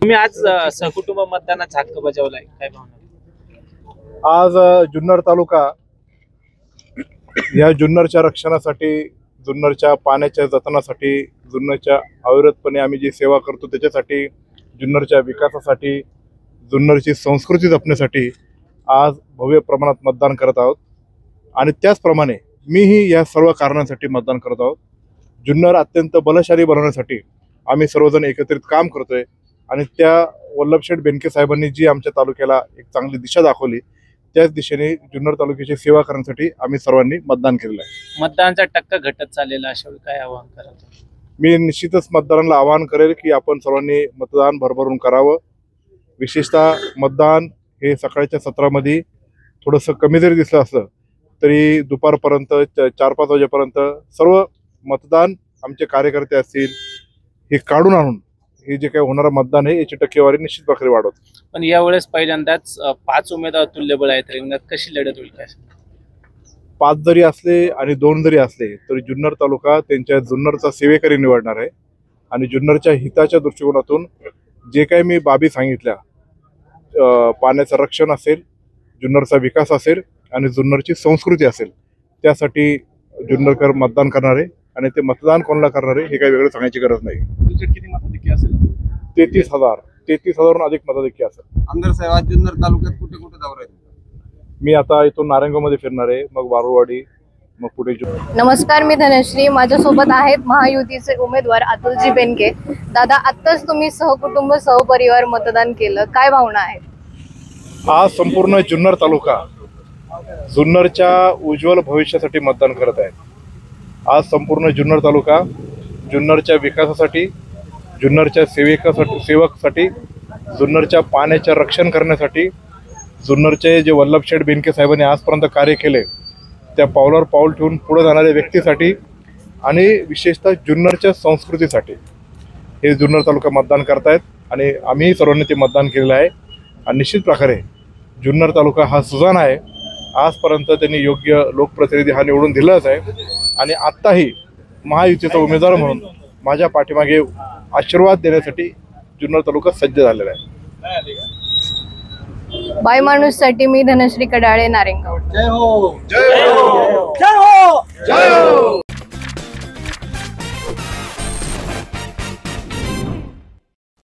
तुम्ही आज सहकुटुंब मतदानाचा हक्क बजावलाय, काय भावना? आज जुन्नर तालुका या जुन्नरच्या रक्षणासाठी, जुन्नरच्या पाण्याच्या जतनासाठी, जुन्नरच्या अविरतपणे आम्ही जी सेवा करतो त्याच्यासाठी, जुन्नरच्या विकासासाठी, जुन्नरची संस्कृती जपण्यासाठी आज भव्य प्रमाणात मतदान करत आहोत। आणि त्याचप्रमाणे मीही या सर्व कारणांसाठी मतदान करत आहोत। जुन्नर अत्यंत बलशाली बनवण्यासाठी आम्ही सर्वजण एकत्रित काम करतोय आणि त्या वल्लभशेठ बेनके साहेबांनी जी आमच्या तालुक्याला एक चांगली दिशा दाखवली त्याच दिशेने जुन्नर तालुक्याची सेवा करण्यासाठी आम्ही सर्वांनी मतदान केलेलं आहे। मतदानाचा टक्का घटत चाललेला, अशा वेळी काय आवाहन कराल? मी निश्चितच मतदारांना आवाहन करेल की आपण सर्वांनी मतदान भरभरून करावं। विशेषतः मतदान हे सकाळच्या सत्रामध्ये थोडंसं कमी जरी दिसलं असलं तरी दुपारपर्यंत 4-5 वाजेपर्यंत सर्व मतदान आमचे कार्यकर्ते असतील हे काढून आणून हे जे काही होणारं मतदान आहे याची टक्केवारी निश्चित प्रकारे वाढवत। पण यावेळेस पहिल्यांदाच 5 उमेदवार तुल्यबळ आहेत रिंगणात, कशी लढत होईल काय? 5 जरी असले आणि 2 जरी असले तरी जुन्नर तालुका त्यांच्या जुन्नरचा सेवेकरी निवडणार आहे आणि जुन्नरच्या हिताच्या दृष्टिकोनातून जे काही मी बाबी सांगितल्या, पाण्याचं रक्षण असेल, जुन्नरचा विकास असेल आणि जुन्नरची संस्कृती असेल, त्यासाठी जुन्नरकर मतदान करणारे आणि ते मतदान कोणाला करणारे हे काही वेगळं सांगायची गरज नाही। किती मताधिक्य असेल? 33,000 अधिक मताधिक्य असेल। आमदार साहेब आज जुन्नर तालुक्यात कुठे कुठे दौरा आहे? मी आता इथून नारायणगावमध्ये फिरणार आहे, मग बारुवाडी, मग पुढे। नमस्कार, मी धनश्री, माझ्यासोबत आहेत महायुतीचे उमेदवार अतुलजी बेनके। दादा, आत्ताच तुम्ही सहकुटुंब सहपरिवार मतदान केलं, काय भावना आहेत? आज संपूर्ण जुन्नर तालुका जुन्नरच्या उज्ज्वल भविष्यासाठी मतदान करत आहे। आज संपूर्ण जुन्नर तालुका जुन्नरच्या विकासासाठी, जुन्नरच्या सेवकासाठी, जुन्नरच्या पाण्याचे रक्षण करण्यासाठी, जुन्नरचे जे वल्लभशेठ बेनके साहेबांनी आजपर्यंत कार्य केले त्या पावलावर पाऊल ठेवून पुढे जाणाऱ्या व्यक्तीसाठी आणि विशेषतः जुन्नरच्या संस्कृतीसाठी हे जुन्नर तालुका मतदान करतायत आणि आम्ही सर्वांनी ते मतदान केलेलं आहे। आणि निश्चित प्रकारे जुन्नर तालुका हा सुजाण आहे। आजपर्यंत त्यांनी योग्य लोकप्रतिनिधी हा निवडून दिलाच आहे आणि आत्ताही महायुतीचा उमेदवार म्हणून माझ्या पाठीमागे आशीर्वाद देण्यासाठी जुन्नर तालुका सज्ज झालेला आहे। बाय माणूससाठी मी धनश्री कडाळे, नारायणगाव। जय हो, जय हो, जय हो, जय हो।